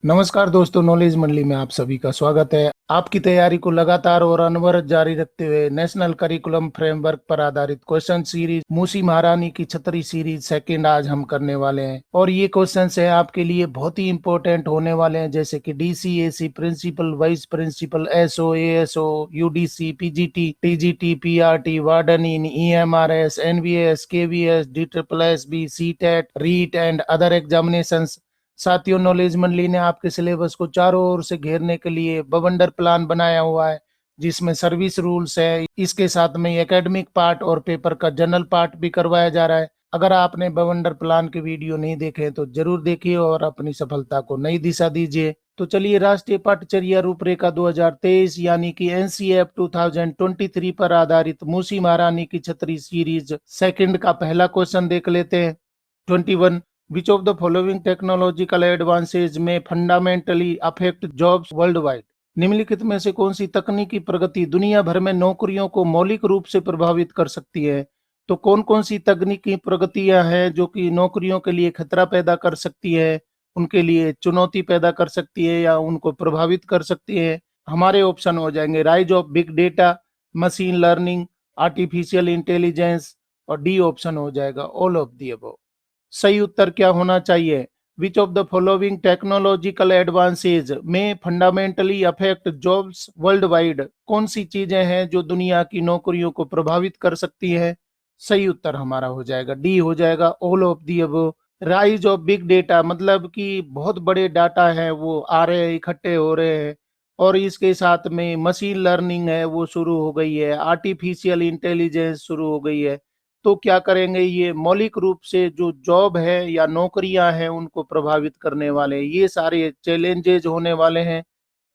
नमस्कार दोस्तों, नॉलेज मंडली में आप सभी का स्वागत है। आपकी तैयारी को लगातार और अनवरत जारी रखते हुए नेशनल करिकुलम फ्रेमवर्क पर आधारित क्वेश्चन सीरीज मूसी महारानी की छतरी सीरीज सेकंड आज हम करने वाले हैं। और ये क्वेश्चंस हैं आपके लिए बहुत ही इंपॉर्टेंट होने वाले हैं, जैसे कि DCAC principal, vice principal, SO, ASO, UDC, PGT, TGT, PRT, warden in, EMRS, NVS, KVS, D triple CTET, REET and other examination. साथियों, नॉलेज मंडली ने आपके सिलेबस को चारों ओर से घेरने के लिए बवंडर प्लान बनाया हुआ है, जिसमें सर्विस रूल्स है, इसके साथ में एकेडमिक पार्ट और पेपर का जनरल पार्ट भी करवाया जा रहा है। अगर आपने बवंडर प्लान के वीडियो नहीं देखे तो जरूर देखिए और अपनी सफलता को नई दिशा दीजिए। तो चलिए, राष्ट्रीय पाठ्यचर्या रूपरेखा 2023 यानी कि एनसीएफ 2023 पर आधारित मूसी महारानी की छतरी सीरीज सेकंड का पहला क्वेश्चन देख लेते हैं। 21, Which of the following technological advances may fundamentally affect jobs worldwide? निम्नलिखित में से कौन सी तकनीकी प्रगति दुनिया भर में नौकरियों को मौलिक रूप से प्रभावित कर सकती है? तो कौन कौन सी तकनीकी प्रगतियां हैं जो कि नौकरियों के लिए खतरा पैदा कर सकती है, उनके लिए चुनौती पैदा कर सकती है या उनको प्रभावित कर सकती है? हमारे ऑप्शन हो जाएंगे rise of big data, machine learning, artificial intelligence, और डी ऑप्शन हो जाएगा ऑल ऑफ दी अबव। सही उत्तर क्या होना चाहिए? Which of the following technological advances में fundamentally affect jobs world wide? कौन सी चीजें हैं जो दुनिया की नौकरियों को प्रभावित कर सकती हैं? सही उत्तर हमारा हो जाएगा डी, हो जाएगा all of the above. Rise of big data मतलब कि बहुत बड़े डाटा है वो आ रहे हैं, इकट्ठे हो रहे हैं, और इसके साथ में मशीन लर्निंग है वो शुरू हो गई है, आर्टिफिशियल इंटेलिजेंस शुरू हो गई है। तो क्या करेंगे, ये मौलिक रूप से जो जॉब है या नौकरियां हैं उनको प्रभावित करने वाले हैं, ये सारे चैलेंजेज होने वाले हैं।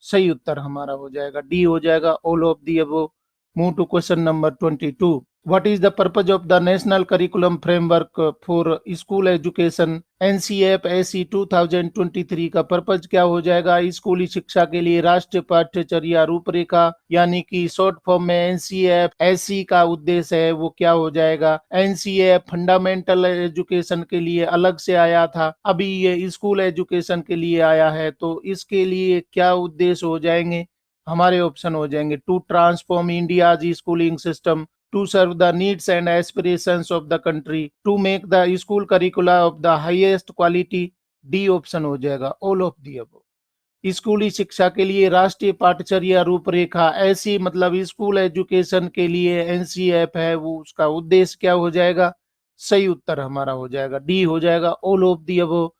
सही उत्तर हमारा हो जाएगा डी, हो जाएगा all of the above. Move to question number 22। What is the purpose of the national curriculum framework for school education? NCF SE 2023 का पर्पज क्या हो जाएगा? स्कूली शिक्षा के लिए राष्ट्रीय पाठ्यचर्या रूपरेखा यानी कि शॉर्ट फॉर्म में एनसीएफ एसी का उद्देश्य है वो क्या हो जाएगा? एनसीएफ फंडामेंटल एजुकेशन के लिए अलग से आया था, अभी ये स्कूल एजुकेशन के लिए आया है, तो इसके लिए क्या उद्देश्य हो जाएंगे? हमारे ऑप्शन हो जाएंगे to transform India's schooling system, to serve the needs and aspirations of the country, to make the school curricula of the highest quality। D option हो जाएगा ऑल ऑफ दी अबव। स्कूली शिक्षा के लिए राष्ट्रीय पाठ्यचर्या रूपरेखा ऐसी मतलब स्कूल एजुकेशन के लिए एनसीएफ है वो, उसका उद्देश्य क्या हो जाएगा? सही उत्तर हमारा हो जाएगा डी, हो जाएगा all of the above.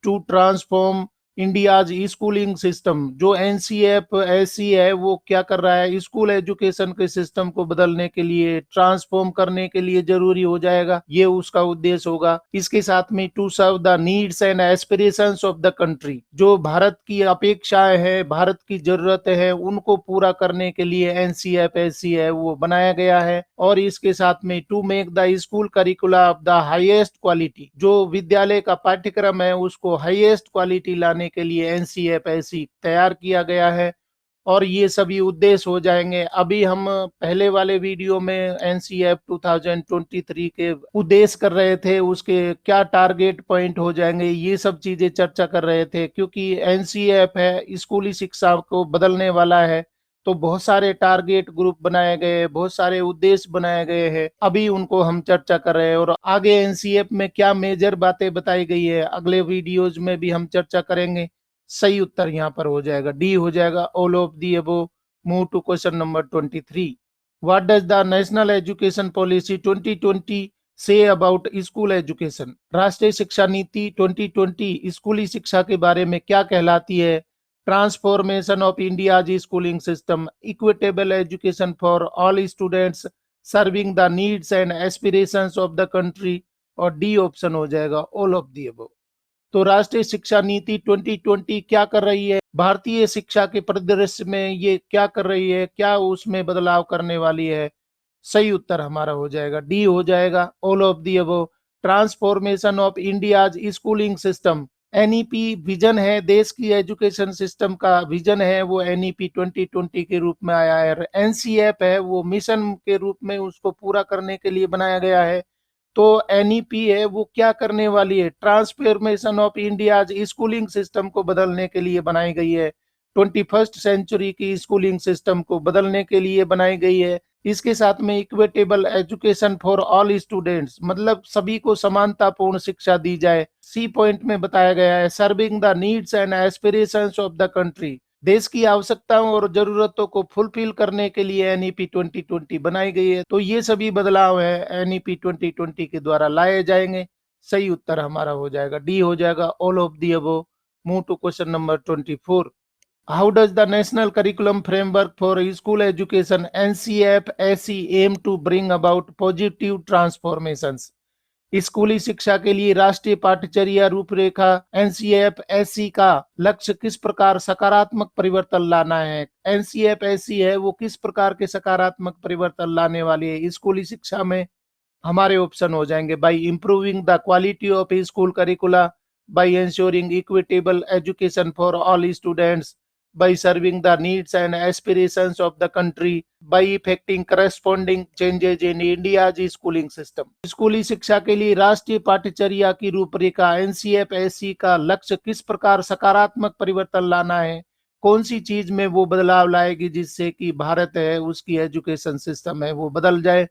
To transform India's schooling system, जो एनसीएफ ऐसी है वो क्या कर रहा है, स्कूल एजुकेशन के सिस्टम को बदलने के लिए, ट्रांसफॉर्म करने के लिए जरूरी हो जाएगा, ये उसका उद्देश्य होगा। इसके साथ में to serve the needs and aspirations of the country, जो भारत की अपेक्षाएं हैं, भारत की जरूरत है, उनको पूरा करने के लिए एनसीएफ ऐसी है वो बनाया गया है। और इसके साथ में to make the school curricula of the highest quality, जो विद्यालय का पाठ्यक्रम है उसको हाईएस्ट क्वालिटी लाने के लिए एनसीएफ ऐसी तैयार किया गया है। और ये सभी उद्देश्य हो जाएंगे। अभी हम पहले वाले वीडियो में एनसीएफ 2023 के उद्देश्य कर रहे थे, उसके क्या टारगेट पॉइंट हो जाएंगे, ये सब चीजें चर्चा कर रहे थे। क्योंकि एनसीएफ है स्कूली शिक्षा को बदलने वाला है, तो बहुत सारे टारगेट ग्रुप बनाए गए, बहुत सारे उद्देश्य बनाए गए हैं, अभी उनको हम चर्चा कर रहे हैं। और आगे एनसीएफ में क्या मेजर बातें बताई गई है अगले वीडियोज में भी हम चर्चा करेंगे। सही उत्तर यहाँ पर हो जाएगा डी, हो जाएगा all of the above. Move to question number 23। What does the national education policy 2020 say about school education? राष्ट्रीय शिक्षा नीति 2020 स्कूली शिक्षा के बारे में क्या कहलाती है? Transformation of India's schooling system, equitable education for all students, serving the needs and aspirations of the country, और डी ऑप्शन हो जाएगा ऑल ऑफ दी अबव। तो राष्ट्रीय शिक्षा नीति 2020 क्या कर रही है, भारतीय शिक्षा के परिदृश्य में ये क्या कर रही है, क्या उसमें बदलाव करने वाली है? सही उत्तर हमारा हो जाएगा डी, हो जाएगा all of the above. Transformation of India's schooling system, NEP vision है, देश की एजुकेशन सिस्टम का विजन है वो एनईपी 2020 के रूप में आया है। एनसीएफ है वो मिशन के रूप में उसको पूरा करने के लिए बनाया गया है। तो एनईपी है वो क्या करने वाली है, transformation of India schooling system को बदलने के लिए बनाई गई है। 21st सेंचुरी की स्कूलिंग सिस्टम को बदलने के लिए बनाई गई है। इसके साथ में equitable education for all students, मतलब सभी को समानतापूर्ण शिक्षा दी जाए। सी पॉइंट में बताया गया है serving the needs and aspirations of the country, देश की आवश्यकताओं और जरूरतों को फुलफिल करने के लिए एनईपी 2020 बनाई गई है। तो ये सभी बदलाव है एनईपी 2020 के द्वारा लाए जाएंगे। सही उत्तर हमारा हो जाएगा डी, हो जाएगा all of the above. Move to question number 24। How does the National Curriculum Framework for School Education NCF-SE aim to bring about positive transformations? स्कूली शिक्षा के लिए राष्ट्रीय पाठ्यचर्या रूपरेखा एनसीएफ-एसई का लक्ष्य किस प्रकार सकारात्मक परिवर्तन लाना है। एनसीएफ-एसई है वो किस प्रकार के सकारात्मक परिवर्तन लाने वाली है स्कूली शिक्षा में। हमारे ऑप्शन हो जाएंगे by improving the quality of school curricula, by ensuring equitable education for all students, by serving the needs and aspirations of the country, by effecting corresponding changes in India's schooling system। स्कूली शिक्षा के लिए राष्ट्रीय पाठ्यचर्या की रूपरेखा NCF-SE का लक्ष्य किस प्रकार सकारात्मक परिवर्तन लाना है, कौन सी चीज में वो बदलाव लाएगी जिससे कि भारत है उसकी एजुकेशन सिस्टम है वो बदल जाए।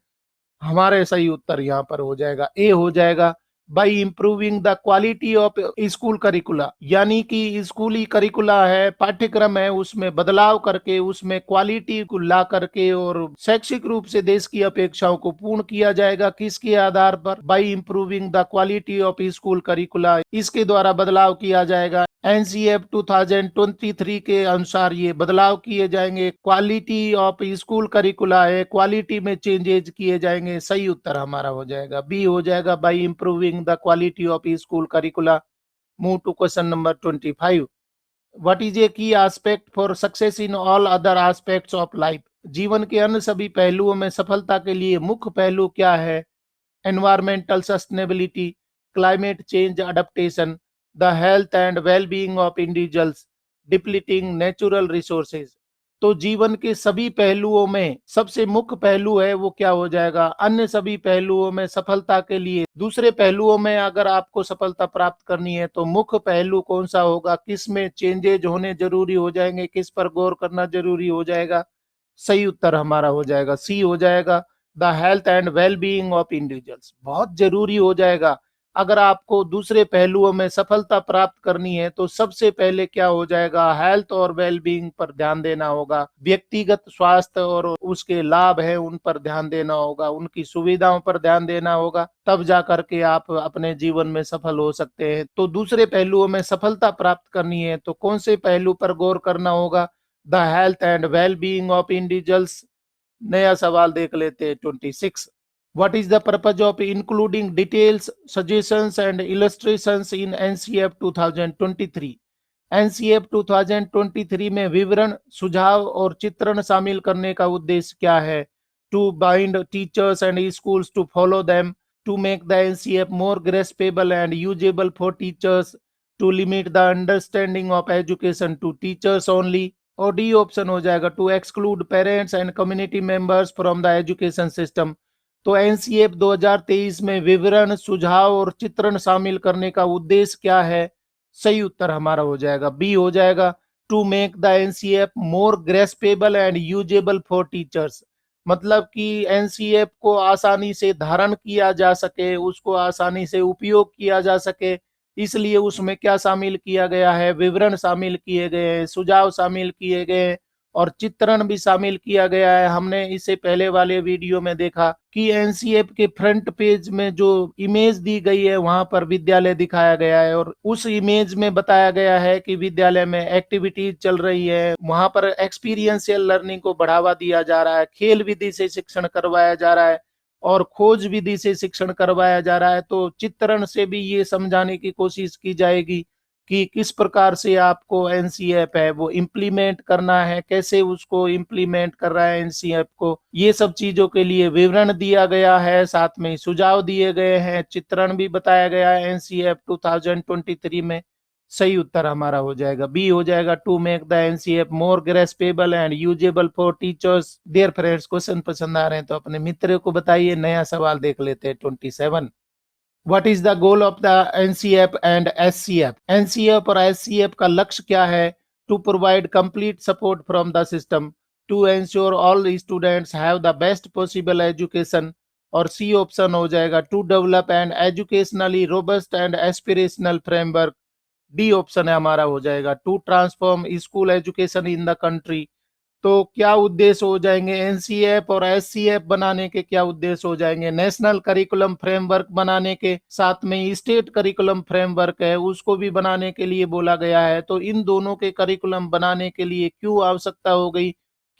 हमारे सही उत्तर यहाँ पर हो जाएगा ए, हो जाएगा by improving the quality of school curricula, यानी कि स्कूली करिकुला है पाठ्यक्रम है उसमें बदलाव करके उसमें क्वालिटी को ला करके और शैक्षिक रूप से देश की अपेक्षाओं को पूर्ण किया जाएगा। किसके आधार पर, by improving the quality of school curricula, इसके द्वारा बदलाव किया जाएगा। एनसीएफ 2023 के अनुसार ये बदलाव किए जाएंगे। क्वालिटी ऑफ स्कूल करिकुला है, क्वालिटी में चेंजेज किए जाएंगे। सही उत्तर हमारा हो जाएगा बी, हो जाएगा by improving the quality of school curricula. Move to question number 25। What is a key aspect for success in all other aspects of life? जीवन के अन्य सभी पहलुओं में सफलता के लिए मुख्य पहलू क्या है? Environmental sustainability, climate change adaptation, the health and well being of individuals, depleting natural resources. तो जीवन के सभी पहलुओं में सबसे मुख्य पहलू है वो क्या हो जाएगा? अन्य सभी पहलुओं में सफलता के लिए, दूसरे पहलुओं में अगर आपको सफलता प्राप्त करनी है तो मुख्य पहलू कौन सा होगा, किस में चेंजेज होने जरूरी हो जाएंगे, किस पर गौर करना जरूरी हो जाएगा? सही उत्तर हमारा हो जाएगा सी, हो जाएगा the health and well being of individuals. बहुत जरूरी हो जाएगा। अगर आपको दूसरे पहलुओं में सफलता प्राप्त करनी है तो सबसे पहले क्या हो जाएगा, हेल्थ और वेल बीइंग पर ध्यान देना होगा। व्यक्तिगत स्वास्थ्य और उसके लाभ है उन पर ध्यान देना होगा, उनकी सुविधाओं पर ध्यान देना होगा, तब जा करके आप अपने जीवन में सफल हो सकते हैं। तो दूसरे पहलुओं में सफलता प्राप्त करनी है तो कौन से पहलू पर गौर करना होगा? The health and well being of individuals. नया सवाल देख लेते हैं 26। What is the purpose of including details, suggestions and illustrations in NCF 2023? NCF 2023 में विवरण, सुझाव और चित्रण शामिल करने का उद्देश्य क्या है? To bind teachers and schools to follow them, to make the NCF more graspable and usable for teachers, to limit the understanding of education to teachers only, और डी ऑप्शन हो जाएगा to exclude parents and community members from the education system. तो NCF 2023 में विवरण, सुझाव और चित्रण शामिल करने का उद्देश्य क्या है? सही उत्तर हमारा हो जाएगा बी, हो जाएगा to make the NCF more graspable and usable for teachers. मतलब कि एनसीएफ को आसानी से धारण किया जा सके, उसको आसानी से उपयोग किया जा सके, इसलिए उसमें क्या शामिल किया गया है? विवरण शामिल किए गए हैं, सुझाव शामिल किए गए हैं और चित्रण भी शामिल किया गया है। हमने इससे पहले वाले वीडियो में देखा कि एनसीएफ के फ्रंट पेज में जो इमेज दी गई है वहां पर विद्यालय दिखाया गया है और उस इमेज में बताया गया है कि विद्यालय में एक्टिविटीज चल रही है, वहां पर एक्सपीरियंशियल लर्निंग को बढ़ावा दिया जा रहा है, खेल विधि से शिक्षण करवाया जा रहा है और खोज विधि से शिक्षण करवाया जा रहा है। तो चित्रण से भी ये समझाने की कोशिश की जाएगी कि किस प्रकार से आपको एनसीएफ है वो इम्प्लीमेंट करना है, कैसे उसको इम्प्लीमेंट कर रहा है एनसीएफ को, ये सब चीजों के लिए विवरण दिया गया है, साथ में सुझाव दिए गए हैं, चित्रण भी बताया गया है एनसीएफ 2023 में। सही उत्तर हमारा हो जाएगा बी, हो जाएगा to make the NCF more graspable and usable for teachers. Dear friends, question पसंद आ रहे हैं तो अपने मित्र को बताइए। नया सवाल देख लेते हैं 27। What is the goal of the NCF and SCF? NCF और एससीएफ का लक्ष्य क्या है? To provide complete support from the system to ensure all students have the best possible education. और सी ऑप्शन हो जाएगा to develop and educationally robust and aspirational framework. D option है हमारा हो जाएगा to transform school education in the country. तो क्या उद्देश्य हो जाएंगे? एनसीएफ और एससीएफ बनाने के क्या उद्देश्य हो जाएंगे? नेशनल करिकुलम फ्रेमवर्क बनाने के, साथ में स्टेट करिकुलम फ्रेमवर्क है उसको भी बनाने के लिए बोला गया है। तो इन दोनों के करिकुलम बनाने के लिए क्यों आवश्यकता हो गई,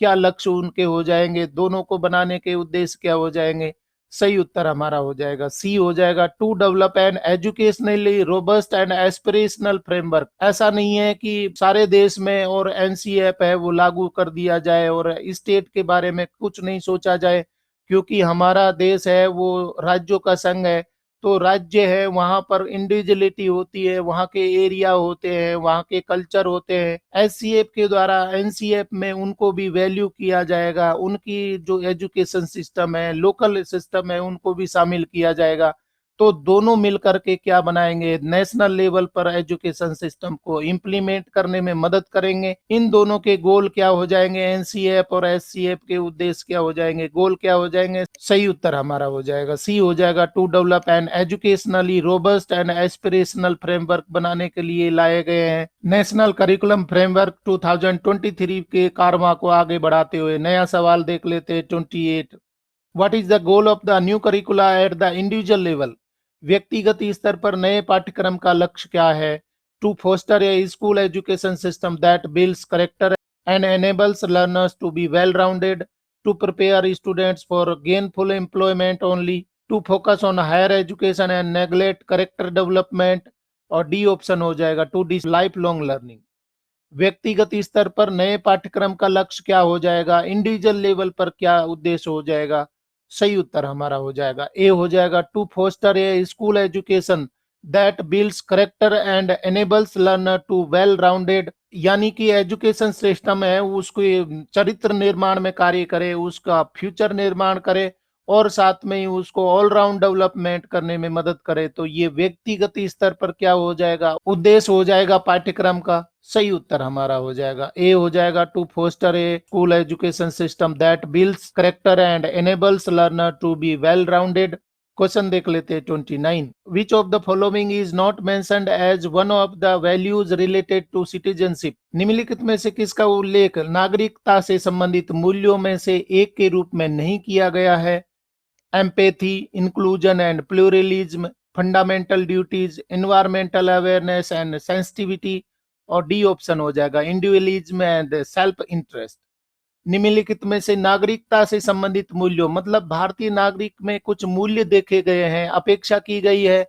क्या लक्ष्य उनके हो जाएंगे, दोनों को बनाने के उद्देश्य क्या हो जाएंगे? सही उत्तर हमारा हो जाएगा सी हो जाएगा to develop an educationally robust and aspirational framework. ऐसा नहीं है कि सारे देश में और एनसीएफ है वो लागू कर दिया जाए और स्टेट के बारे में कुछ नहीं सोचा जाए, क्योंकि हमारा देश है वो राज्यों का संघ है। तो राज्य है वहां पर इंडिविजुअलिटी होती है, वहां के एरिया होते हैं, वहां के कल्चर होते हैं। एससीएफ के द्वारा एनसीएफ में उनको भी वैल्यू किया जाएगा, उनकी जो एजुकेशन सिस्टम है, लोकल सिस्टम है, उनको भी शामिल किया जाएगा। तो दोनों मिलकर के क्या बनाएंगे? नेशनल लेवल पर एजुकेशन सिस्टम को इम्प्लीमेंट करने में मदद करेंगे। इन दोनों के गोल क्या हो जाएंगे? एनसीएफ और एससीएफ के उद्देश्य क्या हो जाएंगे, गोल क्या हो जाएंगे? सही उत्तर हमारा हो जाएगा सी हो जाएगा to develop an educationally robust and aspirational framework बनाने के लिए लाए गए हैं। नेशनल करिकुलम फ्रेमवर्क 2023 के कारवा को आगे बढ़ाते हुए नया सवाल देख लेते हैं 28। What is the goal of the new curricula at the individual level? व्यक्तिगत स्तर पर नए पाठ्यक्रम का लक्ष्य क्या है? To foster a school education system that builds character and enables learners to be well rounded, to prepare students for gainful employment only, to focus on higher education and neglect character development। और D option हो जाएगा to the lifelong learning. व्यक्तिगत स्तर पर नए पाठ्यक्रम का लक्ष्य क्या हो जाएगा? इंडिविजुअल लेवल पर क्या उद्देश्य हो जाएगा? सही उत्तर हमारा हो जाएगा ए हो जाएगा to foster a school education that builds character and enables learner to well rounded. यानी कि एजुकेशन सिस्टम है उसको चरित्र निर्माण में कार्य करे, उसका फ्यूचर निर्माण करे और साथ में ही उसको ऑलराउंड डेवलपमेंट करने में मदद करे। तो ये व्यक्तिगत स्तर पर क्या हो जाएगा? उद्देश्य हो जाएगा पाठ्यक्रम का। सही उत्तर हमारा हो जाएगा ए हो जाएगा to foster a school education system that builds character and enables learner to be well rounded. Question देख लेते हैं 29। Which of the following is not mentioned as one of the values related to citizenship? निम्नलिखित में से किसका उल्लेख नागरिकता से संबंधित मूल्यों में से एक के रूप में नहीं किया गया है? Empathy, inclusion and pluralism, fundamental duties, environmental awareness and sensitivity. और डी ऑप्शन हो जाएगा इंडिविजुअलिज्म एंड सेल्फ इंटरेस्ट। निम्नलिखित में से नागरिकता से संबंधित मूल्यों मतलब भारतीय नागरिक में कुछ मूल्य देखे गए हैं, अपेक्षा की गई है।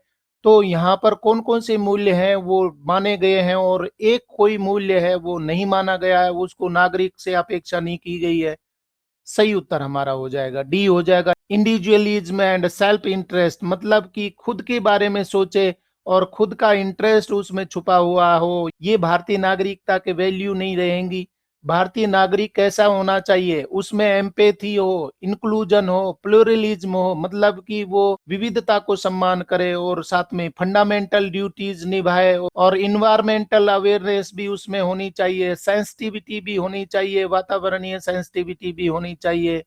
तो यहाँ पर कौन कौन से मूल्य हैं वो माने गए हैं और एक कोई मूल्य है वो नहीं माना गया है, उसको नागरिक से अपेक्षा नहीं की गई है। सही उत्तर हमारा हो जाएगा डी हो जाएगा इंडिविजुअलिज्म एंड सेल्फ इंटरेस्ट। मतलब कि खुद के बारे में सोचे और खुद का इंटरेस्ट उसमें छुपा हुआ हो, ये भारतीय नागरिकता के वैल्यू नहीं रहेंगी। भारतीय नागरिक कैसा होना चाहिए? उसमें एम्पैथी हो, इंक्लूजन हो, प्लूरलिज्म हो, मतलब कि वो विविधता को सम्मान करे और साथ में फंडामेंटल ड्यूटीज निभाए और इन्वायरमेंटल अवेयरनेस भी उसमें होनी चाहिए, सेंसिटिविटी भी होनी चाहिए, वातावरणीय सेंसिटिविटी भी होनी चाहिए।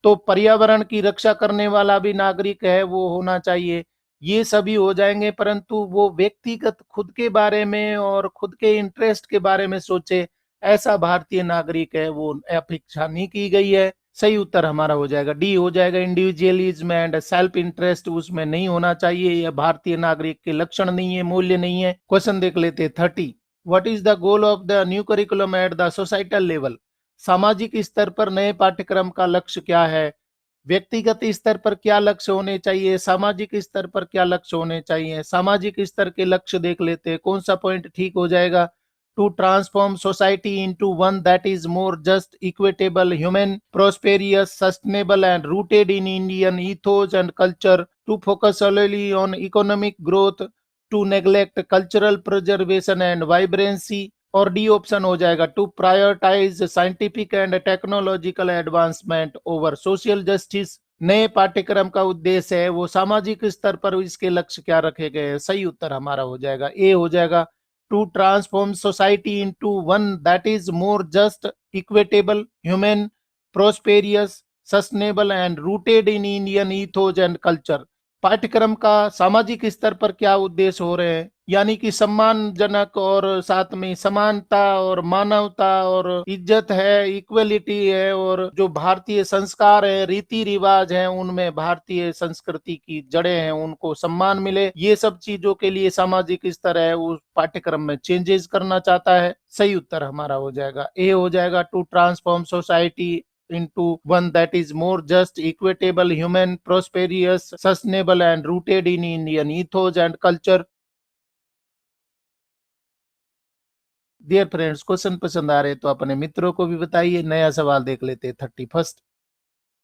तो पर्यावरण की रक्षा करने वाला भी नागरिक है वो होना चाहिए। ये सभी हो जाएंगे, परंतु वो व्यक्तिगत खुद के बारे में और खुद के इंटरेस्ट के बारे में सोचे, ऐसा भारतीय नागरिक है वो अपेक्षा नहीं की गई है। सही उत्तर हमारा हो जाएगा डी हो जाएगा इंडिविजुअलिज्म एंड सेल्फ इंटरेस्ट उसमें नहीं होना चाहिए, यह भारतीय नागरिक के लक्षण नहीं है, मूल्य नहीं है। क्वेश्चन देख लेते 30। What is the goal of the new curriculum at the societal level? सामाजिक स्तर पर नए पाठ्यक्रम का लक्ष्य क्या है? व्यक्तिगत स्तर पर क्या लक्ष्य होने चाहिए, सामाजिक स्तर पर क्या लक्ष्य होने चाहिए? सामाजिक स्तर के लक्ष्य देख लेते हैं, कौन सा पॉइंट ठीक हो जाएगा? To transform society into one that is more just, equitable, human, prosperous, sustainable and rooted in Indian ethos and culture, to focus solely on economic growth, to neglect cultural preservation and vibrancy. और D option हो जाएगा to prioritise scientific and technological advancement over social justice. नए पाठ्यक्रम का उद्देश्य है वो सामाजिक स्तर पर इसके लक्ष्य क्या रखे गए हैं। सही उत्तर हमारा हो जाएगा ए हो जाएगा, to transform society into one that is more just, equitable, human, prosperous, sustainable and rooted in Indian ethos and culture. पाठ्यक्रम का सामाजिक स्तर पर क्या उद्देश्य हो रहे हैं, यानी कि सम्मानजनक और साथ में समानता और मानवता और इज्जत है, इक्वलिटी है, और जो भारतीय संस्कार है, रीति रिवाज है, उनमें भारतीय संस्कृति की जड़ें हैं, उनको सम्मान मिले, ये सब चीजों के लिए सामाजिक स्तर है उस पाठ्यक्रम में चेंजेस करना चाहता है। सही उत्तर हमारा हो जाएगा ए हो जाएगा, to transform society into one that is more just, equitable, human, prosperous, sustainable and rooted in Indian ethos and culture। Dear friends, question पसंद आ रहे तो अपने मित्रों को भी बताइए। नया सवाल देख लेते हैं 31st।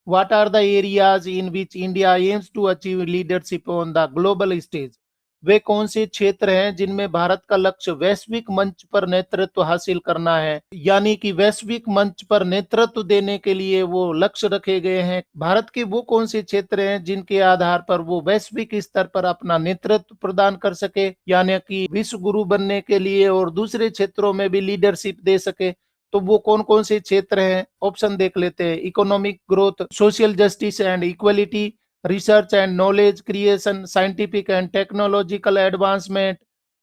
What are the areas in which India aims to achieve leadership on the global stage? वे कौन से क्षेत्र हैं जिनमें भारत का लक्ष्य वैश्विक मंच पर नेतृत्व हासिल करना है, यानी कि वैश्विक मंच पर नेतृत्व देने के लिए वो लक्ष्य रखे गए हैं। भारत के वो कौन से क्षेत्र हैं जिनके आधार पर वो वैश्विक स्तर पर अपना नेतृत्व प्रदान कर सके, यानी कि विश्व गुरु बनने के लिए और दूसरे क्षेत्रों में भी लीडरशिप दे सके। तो वो कौन कौन से क्षेत्र हैं, ऑप्शन देख लेते हैं। Economic growth, social justice and equality, research and knowledge creation, scientific and technological advancement,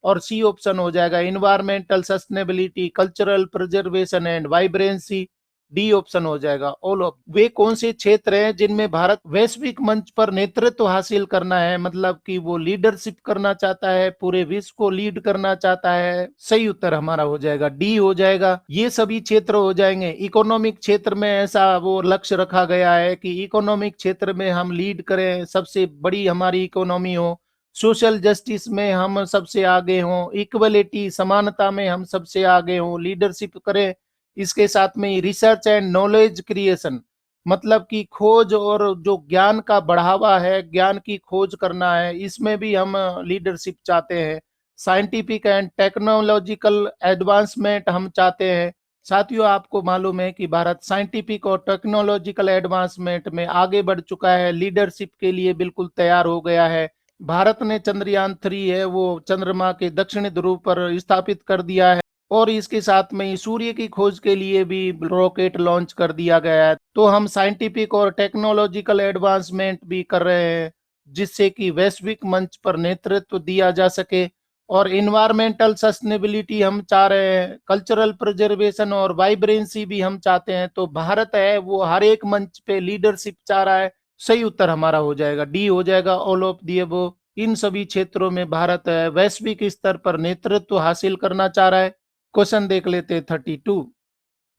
और सी ऑप्शन हो जाएगा environmental sustainability, cultural preservation and vibrancy. D option हो जाएगा ऑल ऑफ। वे कौन से क्षेत्र हैं जिनमें भारत वैश्विक मंच पर नेतृत्व हासिल करना है, मतलब कि वो लीडरशिप करना चाहता है, पूरे विश्व को लीड करना चाहता है। सही उत्तर हमारा हो जाएगा डी हो जाएगा। ये सभी क्षेत्र हो जाएंगे। इकोनॉमिक क्षेत्र में ऐसा वो लक्ष्य रखा गया है कि इकोनॉमिक क्षेत्र में हम लीड करें, सबसे बड़ी हमारी इकोनॉमी हो। सोशल जस्टिस में हम सबसे आगे हों, इक्वलिटी समानता में हम सबसे आगे हों, लीडरशिप करें। इसके साथ में रिसर्च एंड नॉलेज क्रिएशन, मतलब कि खोज और जो ज्ञान का बढ़ावा है, ज्ञान की खोज करना है, इसमें भी हम लीडरशिप चाहते हैं। साइंटिफिक एंड टेक्नोलॉजिकल एडवांसमेंट हम चाहते हैं। साथियों, आपको मालूम है कि भारत साइंटिफिक और टेक्नोलॉजिकल एडवांसमेंट में आगे बढ़ चुका है, लीडरशिप के लिए बिल्कुल तैयार हो गया है। भारत ने चंद्रयान-3 है वो चंद्रमा के दक्षिणी ध्रुव पर स्थापित कर दिया है, और इसके साथ में सूर्य की खोज के लिए भी रॉकेट लॉन्च कर दिया गया है। तो हम साइंटिफिक और टेक्नोलॉजिकल एडवांसमेंट भी कर रहे हैं, जिससे कि वैश्विक मंच पर नेतृत्व दिया जा सके। और इन्वायरमेंटल सस्टेनेबिलिटी हम चाह रहे हैं, कल्चरल प्रिजर्वेशन और वाइब्रेंसी भी हम चाहते हैं। तो भारत है वो हर एक मंच पे लीडरशिप चाह रहा है। सही उत्तर हमारा हो जाएगा डी हो जाएगा ऑल ऑफ दी अबव। इन सभी क्षेत्रों में भारत है वैश्विक स्तर पर नेतृत्व हासिल करना चाह रहा है। क्वेश्चन देख लेते हैं 32।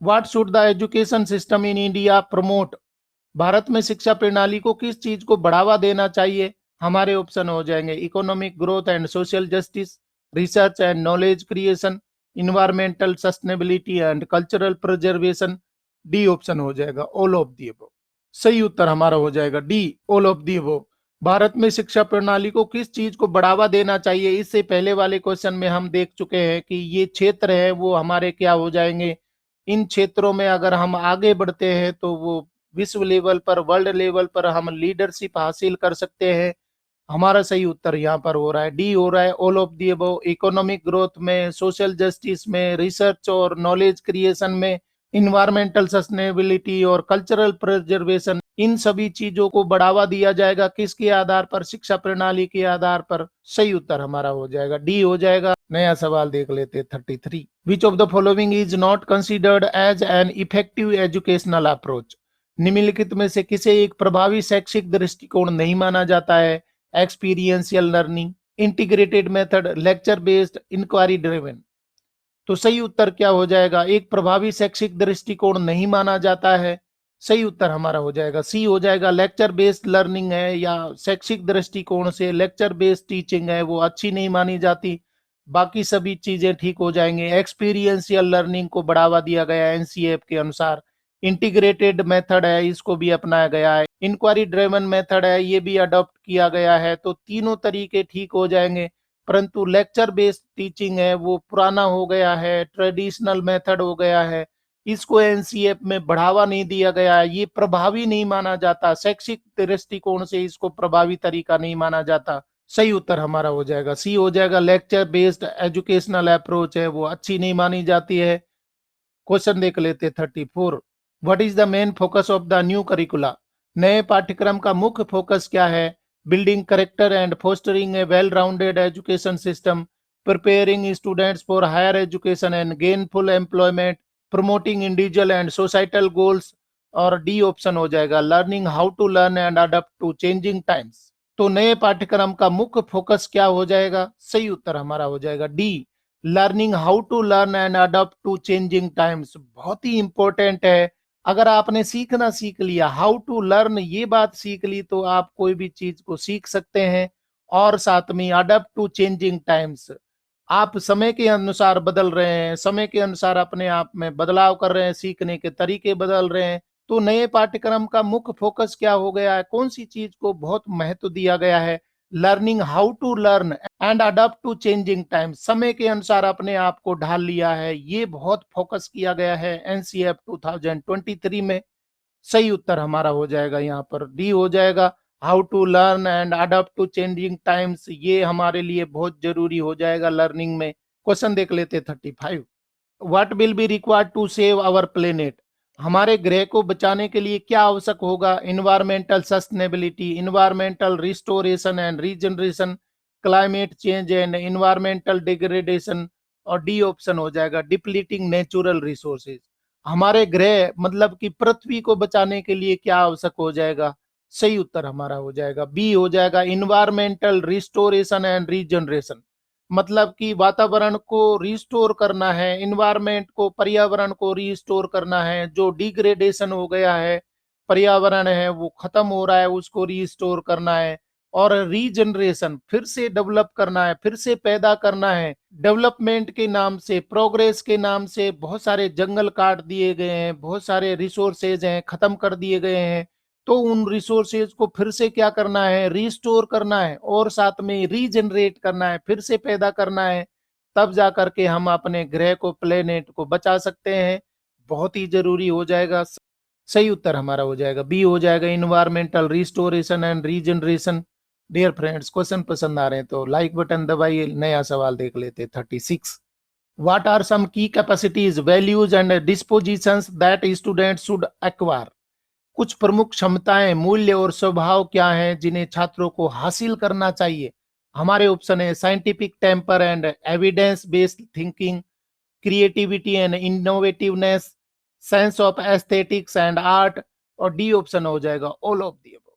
What should the education system in India promote? Bharat में शिक्षा प्रणाली को किस चीज को बढ़ावा देना चाहिए? हमारे ऑप्शन हो जाएंगे economic growth and social justice, research and knowledge creation, environmental sustainability and cultural preservation. D option हो जाएगा ऑल ऑफ दी अबव। सही उत्तर हमारा हो जाएगा D all of the above. Bharat में शिक्षा प्रणाली को किस चीज को बढ़ावा देना चाहिए, इससे पहले वाले क्वेश्चन में हम देख चुके हैं कि ये क्षेत्र है वो हमारे क्या हो जाएंगे। इन क्षेत्रों में अगर हम आगे बढ़ते हैं तो वो विश्व लेवल पर, वर्ल्ड लेवल पर हम लीडरशिप हासिल कर सकते हैं। हमारा सही उत्तर यहाँ पर हो रहा है डी हो रहा है all of the above. Economic growth में, सोशल जस्टिस में, रिसर्च और नॉलेज क्रिएशन में, इन्वायरमेंटल सस्टेनेबिलिटी और कल्चरल प्रिजर्वेशन, इन सभी चीजों को बढ़ावा दिया जाएगा। किसके आधार पर? शिक्षा प्रणाली के आधार पर। सही उत्तर हमारा हो जाएगा डी हो जाएगा। नया सवाल देख लेते 33। Which of the following is not considered as an effective educational approach? निम्नलिखित में से किसे एक प्रभावी शैक्षिक दृष्टिकोण नहीं माना जाता है? Experiential learning, integrated method, lecture based, inquiry driven. तो सही उत्तर क्या हो जाएगा? एक प्रभावी शैक्षिक दृष्टिकोण नहीं माना जाता है। सही उत्तर हमारा हो जाएगा सी हो जाएगा। लेक्चर बेस्ड लर्निंग है या शैक्षिक दृष्टिकोण से लेक्चर बेस्ड टीचिंग है वो अच्छी नहीं मानी जाती। बाकी सभी चीजें ठीक हो जाएंगे। एक्सपीरियंशियल लर्निंग को बढ़ावा दिया गया है एनसीएफ के अनुसार। इंटीग्रेटेड मेथड है, इसको भी अपनाया गया है। इंक्वायरी ड्रिवन मेथड है, ये भी अडॉप्ट किया गया है। तो तीनों तरीके ठीक हो जाएंगे, परंतु लेक्चर बेस्ड टीचिंग है वो पुराना हो गया है, ट्रेडिशनल मेथड हो गया है। इसको एनसीएफ में बढ़ावा नहीं दिया गया है, ये प्रभावी नहीं माना जाता, शैक्षिक दृष्टिकोण से इसको प्रभावी तरीका नहीं माना जाता। सही उत्तर हमारा हो जाएगा सी हो जाएगा। लेक्चर बेस्ड एजुकेशनल अप्रोच है वो अच्छी नहीं मानी जाती है। क्वेश्चन देख लेते 34। What is the main focus of the new curricula? नए पाठ्यक्रम का मुख्य फोकस क्या है? Building character and fostering a well rounded education system, preparing students for higher education and gainful employment, promoting individual and societal goals, और D option हो जाएगा learning how to learn and adopt to changing times. तो नए पाठ्यक्रम का मुख्य focus क्या हो जाएगा? सही उत्तर हमारा हो जाएगा D, learning how to learn and adopt to changing times. बहुत ही इंपॉर्टेंट है। अगर आपने सीखना सीख लिया, हाउ टू लर्न ये बात सीख ली, तो आप कोई भी चीज को सीख सकते हैं। और साथ में अडॉप्ट टू चेंजिंग टाइम्स, आप समय के अनुसार बदल रहे हैं, समय के अनुसार अपने आप में बदलाव कर रहे हैं, सीखने के तरीके बदल रहे हैं। तो नए पाठ्यक्रम का मुख्य फोकस क्या हो गया है? कौन सी चीज को बहुत महत्व दिया गया है? Learning how to learn and adopt to changing time, समय के अनुसार अपने आप को ढाल लिया है, ये बहुत फोकस किया गया है एनसीएफ 2023 में। सही उत्तर हमारा हो जाएगा यहाँ पर डी हो जाएगा, how to learn and adopt to changing times, ये हमारे लिए बहुत जरूरी हो जाएगा लर्निंग में। क्वेश्चन देख लेते 35। What will be required to save our planet? हमारे ग्रह को बचाने के लिए क्या आवश्यक होगा? Environmental sustainability, environmental restoration and regeneration, climate change and environmental degradation, और डी ऑप्शन हो जाएगा डिप्लीटिंग नेचुरल रिसोर्सेज। हमारे ग्रह मतलब कि पृथ्वी को बचाने के लिए क्या आवश्यक हो जाएगा? सही उत्तर हमारा हो जाएगा बी हो जाएगा इन्वायरमेंटल रिस्टोरेशन एंड रीजनरेशन। मतलब कि वातावरण को रिस्टोर करना है, इन्वायरमेंट को, पर्यावरण को रिस्टोर करना है। जो डिग्रेडेशन हो गया है, पर्यावरण है वो खत्म हो रहा है, उसको रिस्टोर करना है। और रीजनरेशन, फिर से डेवलप करना है, फिर से पैदा करना है। डेवलपमेंट के नाम से, प्रोग्रेस के नाम से बहुत सारे जंगल काट दिए गए हैं, बहुत सारे रिसोर्सेज हैं खत्म कर दिए गए हैं। तो उन रिसोर्सेज को फिर से क्या करना है? रिस्टोर करना है, और साथ में रीजनरेट करना है, फिर से पैदा करना है। तब जा करके हम अपने ग्रह को, प्लेनेट को बचा सकते हैं। बहुत ही जरूरी हो जाएगा। सही उत्तर हमारा हो जाएगा बी हो जाएगा environmental restoration and regeneration. Dear friends, question पसंद आ रहे हैं तो लाइक बटन दबाइए। नया सवाल देख लेते 36। What are some key capacities, values and dispositions that student should acquire? कुछ प्रमुख क्षमताएं, मूल्य और स्वभाव क्या हैं जिन्हें छात्रों को हासिल करना चाहिए? हमारे ऑप्शन है scientific temper and evidence based thinking, creativity and innovativeness, sense of aesthetics and art, और डी ऑप्शन हो जाएगा ऑल ऑफ दी अबव।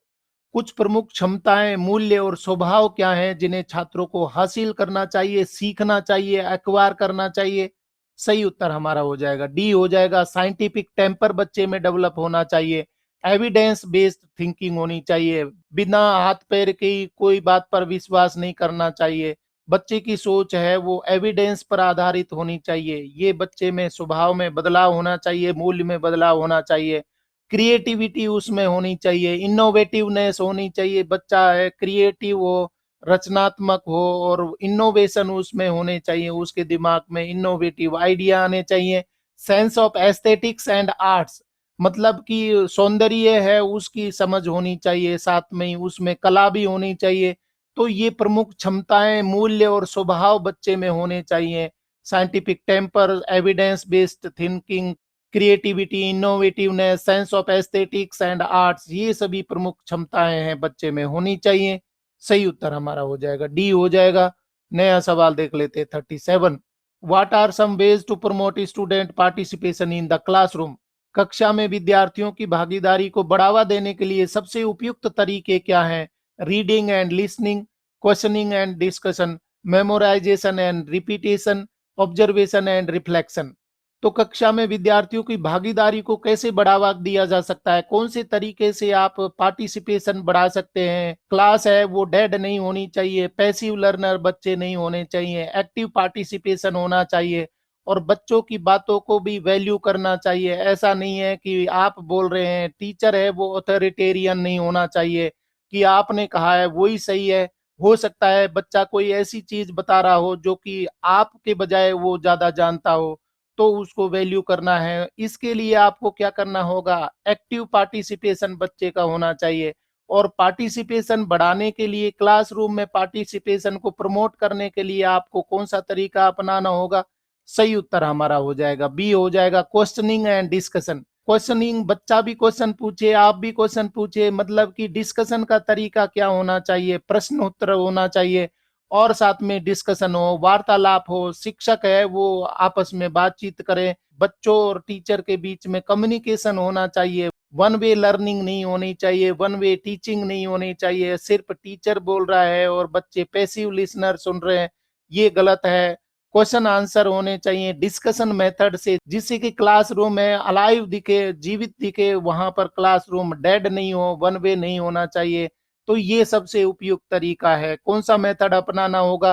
कुछ प्रमुख क्षमताएं, मूल्य और स्वभाव क्या हैं जिन्हें छात्रों को हासिल करना चाहिए, सीखना चाहिए, एक्वायर करना चाहिए? सही उत्तर हमारा हो जाएगा डी हो जाएगा साइंटिफिक टेम्पर बच्चे में डेवलप होना चाहिए, एविडेंस बेस्ड थिंकिंग होनी चाहिए, बिना हाथ पैर की कोई बात पर विश्वास नहीं करना चाहिए। बच्चे की सोच है वो एविडेंस पर आधारित होनी चाहिए। ये बच्चे में स्वभाव में बदलाव होना चाहिए, मूल्य में बदलाव होना चाहिए, क्रिएटिविटी उसमें होनी चाहिए, इनोवेटिवनेस होनी चाहिए। बच्चा है क्रिएटिव हो, रचनात्मक हो, और इनोवेशन उसमें होने चाहिए, उसके दिमाग में इनोवेटिव आइडिया आने चाहिए। Sense of aesthetics and arts, मतलब कि सौंदर्य है उसकी समझ होनी चाहिए, साथ में ही उसमें कला भी होनी चाहिए। तो ये प्रमुख क्षमताएं, मूल्य और स्वभाव बच्चे में होने चाहिए। Scientific temper, evidence based thinking, creativity, innovativeness, sense of aesthetics and arts, ये सभी प्रमुख क्षमताएं हैं बच्चे में होनी चाहिए। सही उत्तर हमारा हो जाएगा डी हो जाएगा। नया सवाल देख लेते 37। What are some ways to promote student participation in the classroom? कक्षा में विद्यार्थियों की भागीदारी को बढ़ावा देने के लिए सबसे उपयुक्त तरीके क्या हैं? Reading and listening, questioning and discussion, memorisation and repetition, observation and reflection. तो कक्षा में विद्यार्थियों की भागीदारी को कैसे बढ़ावा दिया जा सकता है? कौन से तरीके से आप पार्टिसिपेशन बढ़ा सकते हैं? क्लास है वो डेड नहीं होनी चाहिए, पैसिव लर्नर बच्चे नहीं होने चाहिए, एक्टिव पार्टिसिपेशन होना चाहिए, और बच्चों की बातों को भी वैल्यू करना चाहिए। ऐसा नहीं है कि आप बोल रहे हैं, टीचर है वो ऑथोरिटेरियन नहीं होना चाहिए कि आपने कहा है वही सही है। हो सकता है बच्चा कोई ऐसी चीज बता रहा हो जो कि आपके बजाय वो ज्यादा जानता हो, तो उसको वैल्यू करना है। इसके लिए आपको क्या करना होगा, एक्टिव पार्टिसिपेशन बच्चे का होना चाहिए। और पार्टिसिपेशन बढ़ाने के लिए, क्लासरूम में पार्टिसिपेशन को प्रमोट करने के लिए आपको कौन सा तरीका अपनाना होगा? सही उत्तर हमारा हो जाएगा बी, हो जाएगा क्वेश्चनिंग एंड डिस्कशन। क्वेश्चनिंग, बच्चा भी क्वेश्चन पूछे, आप भी क्वेश्चन पूछे, मतलब कि डिस्कशन का तरीका क्या होना चाहिए, प्रश्न उत्तर होना चाहिए और साथ में डिस्कशन हो, वार्तालाप हो, शिक्षक है वो आपस में बातचीत करें, बच्चों और टीचर के बीच में कम्युनिकेशन होना चाहिए। वन वे लर्निंग नहीं होनी चाहिए, वन वे टीचिंग नहीं होनी चाहिए, सिर्फ टीचर बोल रहा है और बच्चे पैसिव लिसनर सुन रहे हैं, ये गलत है। क्वेश्चन आंसर होने चाहिए डिस्कशन मेथड से, जिससे कि क्लासरूम में अलाइव दिखे, जीवित दिखे, वहां पर क्लासरूम डेड नहीं हो, वन वे नहीं होना चाहिए। तो ये सबसे उपयुक्त तरीका है। कौन सा मेथड अपनाना होगा?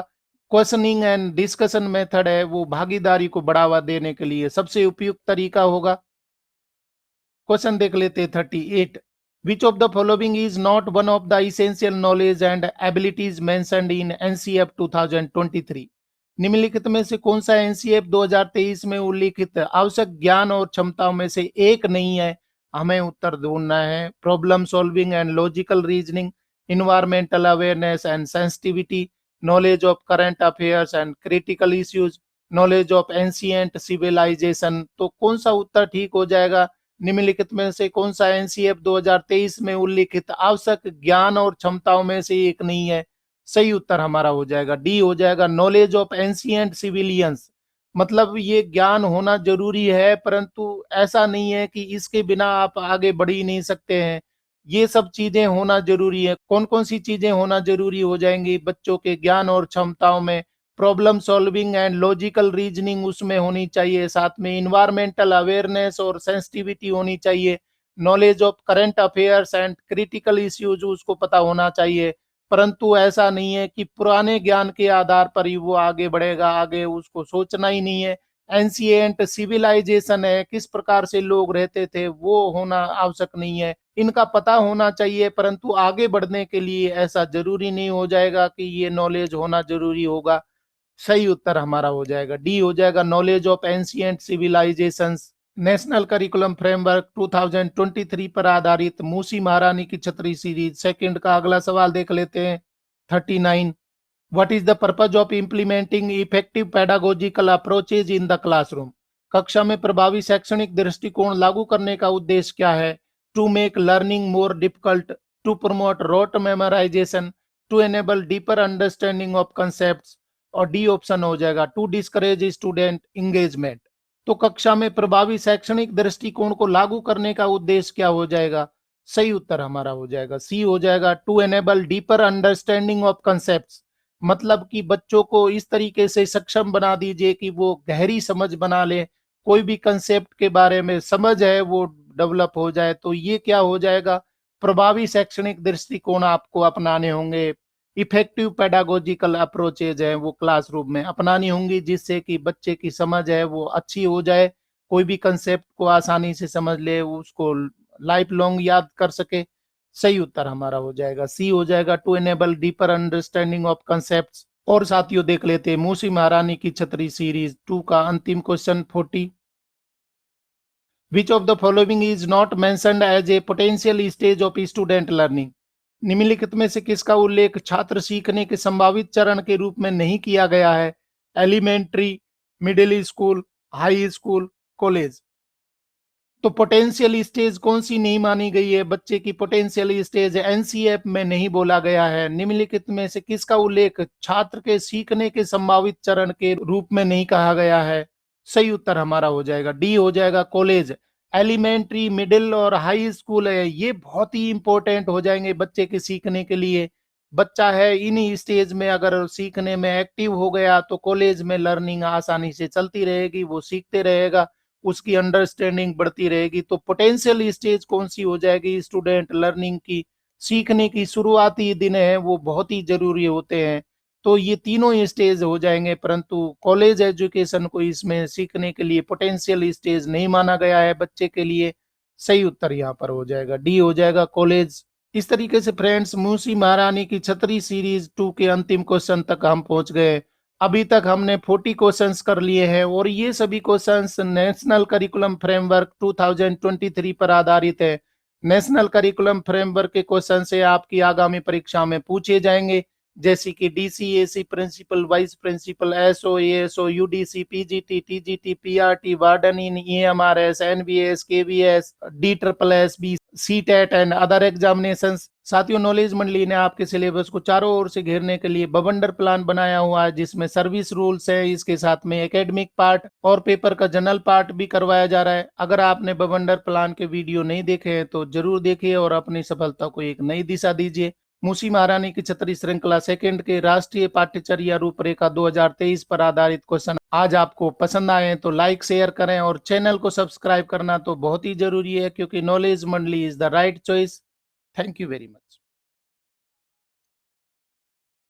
क्वेश्चनिंग एंड डिस्कशन मेथड है वो भागीदारी को बढ़ावा देने के लिए सबसे उपयुक्त तरीका होगा। क्वेश्चन देख लेते हैं 38। विच of the following is not one of the essential knowledge and abilities mentioned in NCF 2023? निम्नलिखित में से कौन सा एनसीएफ 2023 में उल्लिखित आवश्यक ज्ञान और क्षमताओं में से एक नहीं है? हमें उत्तर ढूंढना है। Problem solving and logical reasoning, environmental awareness and sensitivity, knowledge of current affairs and critical issues, knowledge of ancient civilisation. तो कौन सा उत्तर ठीक हो जाएगा? निम्नलिखित में से कौन सा एनसीएफ 2023 में उल्लिखित आवश्यक ज्ञान और क्षमताओं में से एक नहीं है? सही उत्तर हमारा हो जाएगा डी, हो जाएगा नॉलेज ऑफ एंशिएंट सिविलियंस। मतलब ये ज्ञान होना जरूरी है, परंतु ऐसा नहीं है कि इसके बिना आप आगे बढ़ ही नहीं सकते हैं। ये सब चीजें होना जरूरी है। कौन कौन सी चीजें होना जरूरी हो जाएंगी बच्चों के ज्ञान और क्षमताओं में? Problem solving and logical reasoning उसमें होनी चाहिए, साथ में इन्वायरमेंटल अवेयरनेस और सेंसिटिविटी होनी चाहिए, knowledge of current affairs and critical issues उसको पता होना चाहिए। परंतु ऐसा नहीं है कि पुराने ज्ञान के आधार पर ही वो आगे बढ़ेगा, आगे उसको सोचना ही नहीं है। एंशिएंट सिविलाइजेशन है, किस प्रकार से लोग रहते थे, वो होना आवश्यक नहीं है। इनका पता होना चाहिए, परंतु आगे बढ़ने के लिए ऐसा जरूरी नहीं हो जाएगा कि ये नॉलेज होना जरूरी होगा। सही उत्तर हमारा हो जाएगा डी, हो जाएगा knowledge of ancient civilisations. National curriculum framework 2023 पर आधारित मूसी महारानी की छतरी सीरीज सेकंड का अगला सवाल देख लेते हैं 39। What is the purpose of implementing effective pedagogical approaches in the classroom? कक्षा में प्रभावी शैक्षणिक दृष्टिकोण लागू करने का उद्देश्य क्या है? To make learning more difficult, to promote rote memorisation, to enable deeper understanding of concept, और डी ऑप्शन हो जाएगा टू डिस्करेज स्टूडेंट इंगेजमेंट। तो कक्षा में प्रभावी शैक्षणिक दृष्टिकोण को लागू करने का उद्देश्य क्या हो जाएगा? सही उत्तर हमारा हो जाएगा सी, हो जाएगा to enable deeper understanding of concepts. मतलब कि बच्चों को इस तरीके से सक्षम बना दीजिए कि वो गहरी समझ बना ले, कोई भी कंसेप्ट के बारे में समझ है वो डेवलप हो जाए। तो ये क्या हो जाएगा? प्रभावी शैक्षणिक दृष्टिकोण आपको अपनाने होंगे। इफेक्टिव पेडागोजिकल अप्रोचेज है वो क्लासरूम में अपनानी होंगी, जिससे कि बच्चे की समझ है वो अच्छी हो जाए, कोई भी कंसेप्ट को आसानी से समझ ले, उसको लाइफ लॉन्ग याद कर सके। सही उत्तर हमारा हो जाएगा सी, हो जाएगा to enable deeper understanding of concepts. और साथियों देख लेते हैं मूसी महारानी की छतरी सीरीज 2 का अंतिम question 40। Which of the following is not mentioned as a potential stage of student learning? निम्नलिखित में से किसका उल्लेख छात्र सीखने के संभावित चरण के रूप में नहीं किया गया है? Elementary, middle school, high school, college. तो पोटेंशियल स्टेज कौन सी नहीं मानी गई है? बच्चे की पोटेंशियल स्टेज एनसीएफ में नहीं बोला गया है। निम्नलिखित में से किसका उल्लेख छात्र के सीखने के संभावित चरण के रूप में नहीं कहा गया है? सही उत्तर हमारा हो जाएगा डी, हो जाएगा कॉलेज। एलिमेंट्री, मिडिल और हाई स्कूल है, ये बहुत ही इंपॉर्टेंट हो जाएंगे बच्चे के सीखने के लिए। बच्चा है इन्हीं स्टेज में अगर सीखने में एक्टिव हो गया तो कॉलेज में लर्निंग आसानी से चलती रहेगी, वो सीखते रहेगा, उसकी अंडरस्टैंडिंग बढ़ती रहेगी। तो पोटेंशियल स्टेज कौन सी हो जाएगी? स्टूडेंट लर्निंग की, सीखने की शुरुआती दिन है वो बहुत ही जरूरी होते हैं। तो ये तीनों ही स्टेज हो जाएंगे, परंतु कॉलेज एजुकेशन को इसमें सीखने के लिए पोटेंशियल स्टेज नहीं माना गया है बच्चे के लिए। सही उत्तर यहाँ पर हो जाएगा डी, हो जाएगा कॉलेज। इस तरीके से फ्रेंड्स मूसी महारानी की छतरी सीरीज 2 के अंतिम क्वेश्चन तक हम पहुंच गए। अभी तक हमने 40 क्वेश्चंस कर लिए हैं और ये सभी क्वेश्चंस नेशनल करिकुलम फ्रेमवर्क 2023 पर आधारित है। नेशनल करिकुलम फ्रेमवर्क के क्वेश्चन से आपकी आगामी परीक्षा में पूछे जाएंगे, जैसे कि DCAC, principal, vice principal, SO, ASO, UDC, PGT, TGT, PRT, warden in, EMRS, NBS, KVS, D triple S B, CTET and other examinations. साथियों, नॉलेज मंडली ने आपके सिलेबस को चारों ओर से घेरने के लिए बवंडर प्लान बनाया हुआ है, जिसमें सर्विस रूल्स है, इसके साथ में एकेडमिक पार्ट और पेपर का जनरल पार्ट भी करवाया जा रहा है। अगर आपने बवंडर प्लान के वीडियो नहीं देखे हैं तो जरूर देखिए और अपनी सफलता को एक नई दिशा दीजिए। मूसी महारानी की छतरी श्रृंखला सेकंड के राष्ट्रीय पाठ्यचर्या रूपरेखा 2023 पर आधारित क्वेश्चन आज आपको पसंद आए तो लाइक शेयर करें और चैनल को सब्सक्राइब करना तो बहुत ही जरूरी है, क्योंकि नॉलेज मंडली is the right choice. Thank you very much.